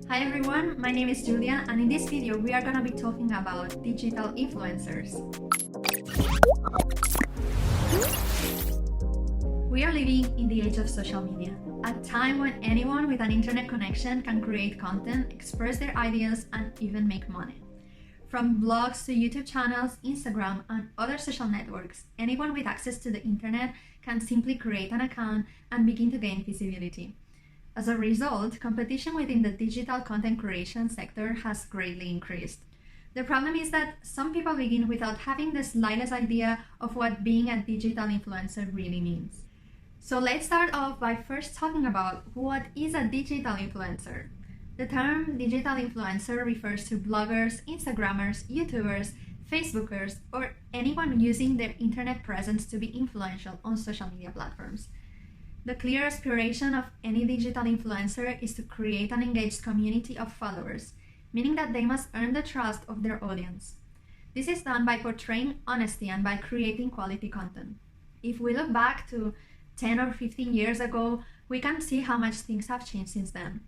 Hi everyone, my name is Julia, and in this video we are going to be talking about digital influencers. We are living in the age of social media, a time when anyone with an internet connection can create content, express their ideas, and even make money. From blogs to YouTube channels, Instagram, and other social networks, anyone with access to the internet can simply create an account and begin to gain visibility. As a result, competition within the digital content creation sector has greatly increased. The problem is that some people begin without having the slightest idea of what being a digital influencer really means. So let's start off by first talking about what is a digital influencer. The term digital influencer refers to bloggers, Instagrammers, YouTubers, Facebookers, or anyone using their internet presence to be influential on social media platforms. The clear aspiration of any digital influencer is to create an engaged community of followers, meaning that they must earn the trust of their audience. This is done by portraying honesty and by creating quality content. If we look back to 10 or 15 years ago, we can see how much things have changed since then.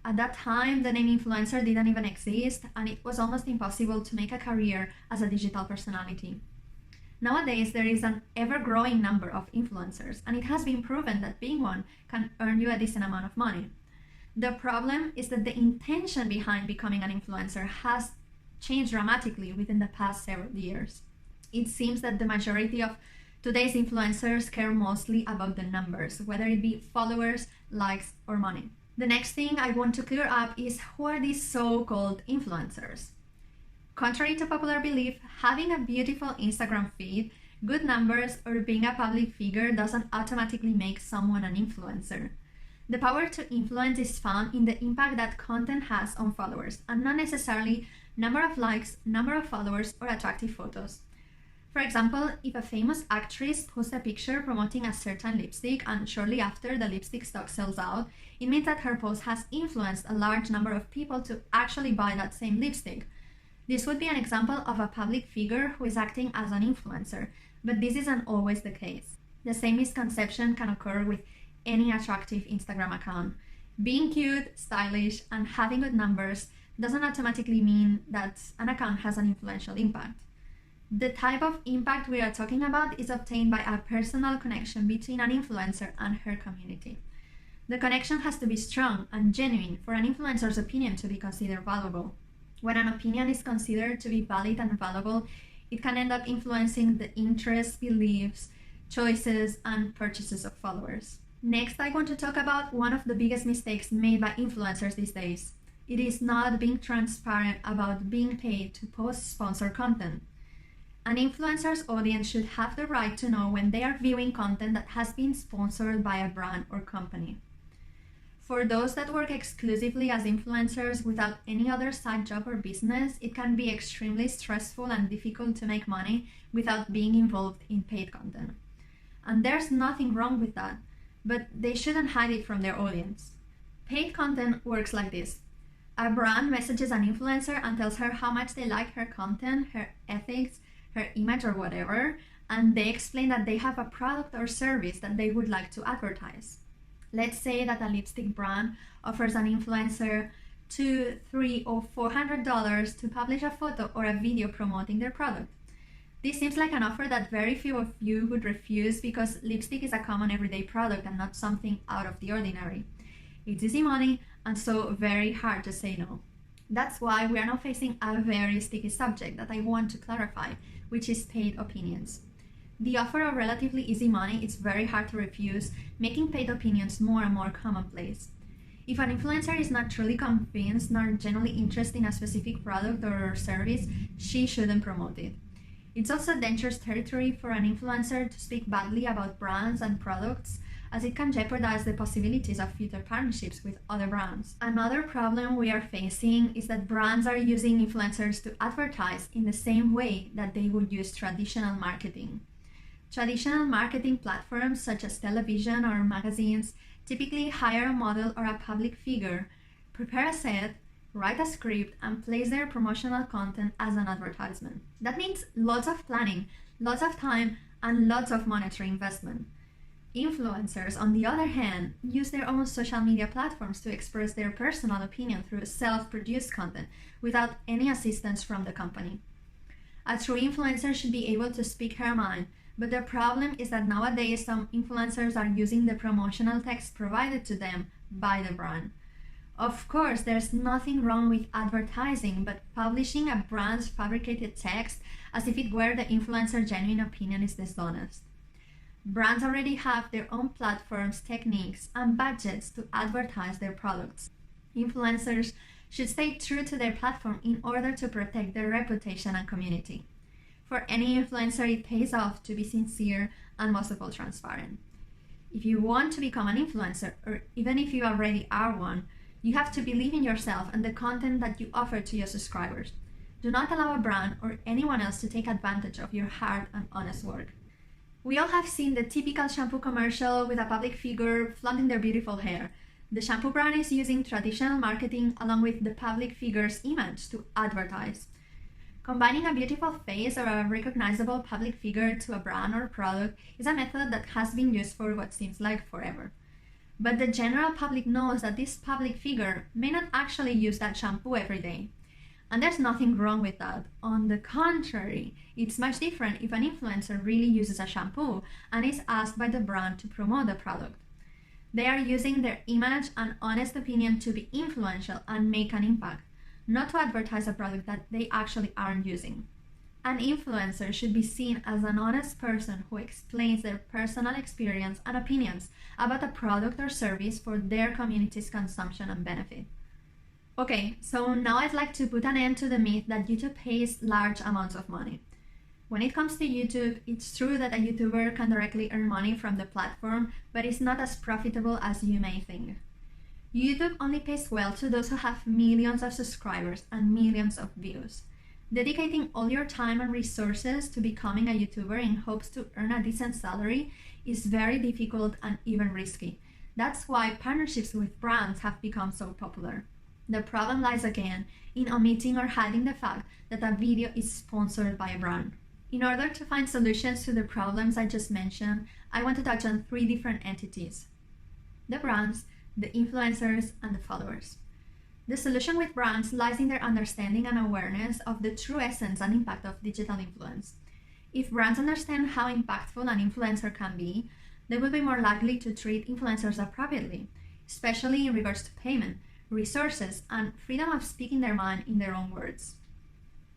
At that time, the name influencer didn't even exist, and it was almost impossible to make a career as a digital personality. Nowadays, there is an ever-growing number of influencers, and it has been proven that being one can earn you a decent amount of money. The problem is that the intention behind becoming an influencer has changed dramatically within the past several years. It seems that the majority of today's influencers care mostly about the numbers, whether it be followers, likes, or money. The next thing I want to clear up is who are these so-called influencers? Contrary to popular belief, having a beautiful Instagram feed, good numbers, or being a public figure doesn't automatically make someone an influencer. The power to influence is found in the impact that content has on followers, and not necessarily number of likes, number of followers, or attractive photos. For example, if a famous actress posts a picture promoting a certain lipstick and shortly after the lipstick stock sells out, it means that her post has influenced a large number of people to actually buy that same lipstick. This would be an example of a public figure who is acting as an influencer, but this isn't always the case. The same misconception can occur with any attractive Instagram account. Being cute, stylish, and having good numbers doesn't automatically mean that an account has an influential impact. The type of impact we are talking about is obtained by a personal connection between an influencer and her community. The connection has to be strong and genuine for an influencer's opinion to be considered valuable. When an opinion is considered to be valid and valuable, it can end up influencing the interests, beliefs, choices, and purchases of followers. Next, I want to talk about one of the biggest mistakes made by influencers these days. It is not being transparent about being paid to post sponsored content. An influencer's audience should have the right to know when they are viewing content that has been sponsored by a brand or company. For those that work exclusively as influencers without any other side job or business, it can be extremely stressful and difficult to make money without being involved in paid content. And there's nothing wrong with that, but they shouldn't hide it from their audience. Paid content works like this. A brand messages an influencer and tells her how much they like her content, her ethics, her image, or whatever, and they explain that they have a product or service that they would like to advertise. Let's say that a lipstick brand offers an influencer $200, $300, or $400 to publish a photo or a video promoting their product. This seems like an offer that very few of you would refuse because lipstick is a common everyday product and not something out of the ordinary. It's easy money and so very hard to say no. That's why we are now facing a very sticky subject that I want to clarify, which is paid opinions. The offer of relatively easy money is very hard to refuse, making paid opinions more and more commonplace. If an influencer is not truly convinced nor genuinely interested in a specific product or service, she shouldn't promote it. It's also dangerous territory for an influencer to speak badly about brands and products, as it can jeopardize the possibilities of future partnerships with other brands. Another problem we are facing is that brands are using influencers to advertise in the same way that they would use traditional marketing. Traditional marketing platforms such as television or magazines typically hire a model or a public figure, prepare a set, write a script, and place their promotional content as an advertisement. That means lots of planning, lots of time, and lots of monetary investment. Influencers, on the other hand, use their own social media platforms to express their personal opinion through self-produced content without any assistance from the company. A true influencer should be able to speak her mind, but the problem is that nowadays some influencers are using the promotional text provided to them by the brand. Of course, there's nothing wrong with advertising, but publishing a brand's fabricated text as if it were the influencer's genuine opinion is dishonest. Brands already have their own platforms, techniques, and budgets to advertise their products. Influencers should stay true to their platform in order to protect their reputation and community. For any influencer, it pays off to be sincere and most of all transparent. If you want to become an influencer, or even if you already are one, you have to believe in yourself and the content that you offer to your subscribers. Do not allow a brand or anyone else to take advantage of your hard and honest work. We all have seen the typical shampoo commercial with a public figure flaunting their beautiful hair. The shampoo brand is using traditional marketing along with the public figure's image to advertise. Combining a beautiful face or a recognizable public figure to a brand or product is a method that has been used for what seems like forever. But the general public knows that this public figure may not actually use that shampoo every day. And there's nothing wrong with that. On the contrary, it's much different if an influencer really uses a shampoo and is asked by the brand to promote the product. They are using their image and honest opinion to be influential and make an impact, not to advertise a product that they actually aren't using. An influencer should be seen as an honest person who explains their personal experience and opinions about a product or service for their community's consumption and benefit. Okay, so now I'd like to put an end to the myth that YouTube pays large amounts of money. When it comes to YouTube, it's true that a YouTuber can directly earn money from the platform, but it's not as profitable as you may think. YouTube only pays well to those who have millions of subscribers and millions of views. Dedicating all your time and resources to becoming a YouTuber in hopes to earn a decent salary is very difficult and even risky. That's why partnerships with brands have become so popular. The problem lies again in omitting or hiding the fact that a video is sponsored by a brand. In order to find solutions to the problems I just mentioned, I want to touch on 3 different entities: the brands, the influencers, and the followers. The solution with brands lies in their understanding and awareness of the true essence and impact of digital influence. If brands understand how impactful an influencer can be, they will be more likely to treat influencers appropriately, especially in regards to payment, resources, and freedom of speaking their mind in their own words.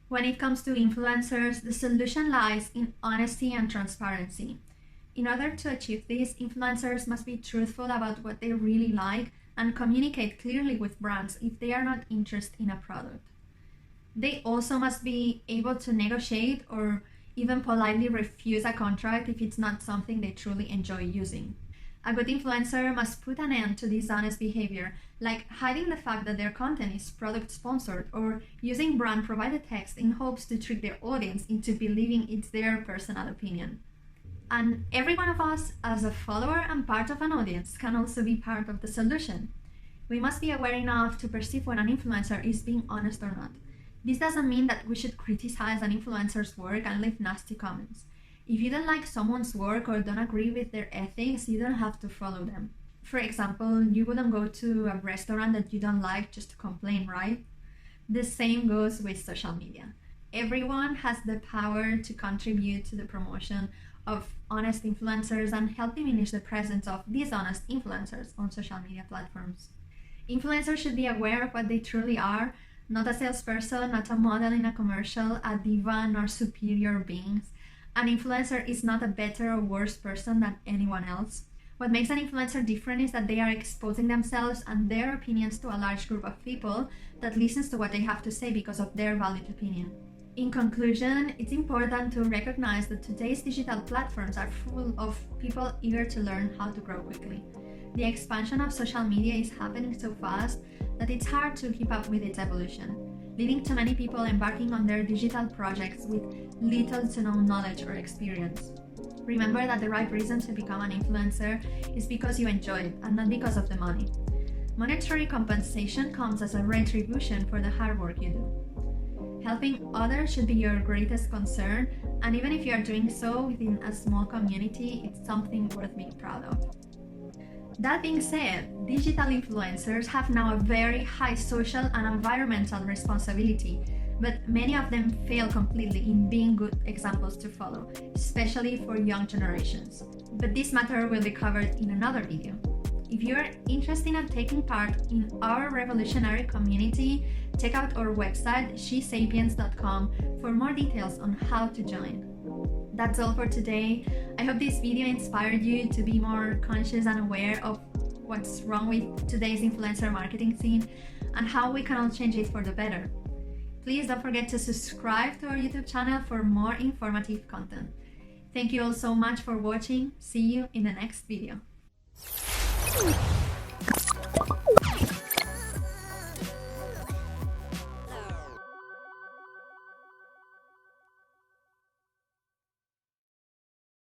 When it comes to influencers, the solution lies in honesty and transparency. In order to achieve this, influencers must be truthful about what they really like and communicate clearly with brands if they are not interested in a product. They also must be able to negotiate or even politely refuse a contract if it's not something they truly enjoy using. A good influencer must put an end to dishonest behavior, like hiding the fact that their content is product sponsored or using brand provided text in hopes to trick their audience into believing it's their personal opinion. And every one of us, as a follower and part of an audience, can also be part of the solution. We must be aware enough to perceive when an influencer is being honest or not. This doesn't mean that we should criticize an influencer's work and leave nasty comments. If you don't like someone's work or don't agree with their ethics, you don't have to follow them. For example, you wouldn't go to a restaurant that you don't like just to complain, right? The same goes with social media. Everyone has the power to contribute to the promotion of honest influencers and help diminish the presence of dishonest influencers on social media platforms. Influencers should be aware of what they truly are, not a salesperson, not a model in a commercial, a diva, nor superior beings. An influencer is not a better or worse person than anyone else. What makes an influencer different is that they are exposing themselves and their opinions to a large group of people that listens to what they have to say because of their valid opinion. In conclusion, it's important to recognize that today's digital platforms are full of people eager to learn how to grow quickly. The expansion of social media is happening so fast that it's hard to keep up with its evolution, leading to many people embarking on their digital projects with little to no knowledge or experience. Remember that the right reason to become an influencer is because you enjoy it and not because of the money. Monetary compensation comes as a retribution for the hard work you do. Helping others should be your greatest concern, and even if you are doing so within a small community, it's something worth being proud of. That being said, digital influencers have now a very high social and environmental responsibility, but many of them fail completely in being good examples to follow, especially for young generations. But this matter will be covered in another video. If you are interested in taking part in our revolutionary community, check out our website shesapiens.com for more details on how to join. That's all for today. I hope this video inspired you to be more conscious and aware of what's wrong with today's influencer marketing scene and how we can all change it for the better. Please don't forget to subscribe to our YouTube channel for more informative content. Thank you all so much for watching. See you in the next video.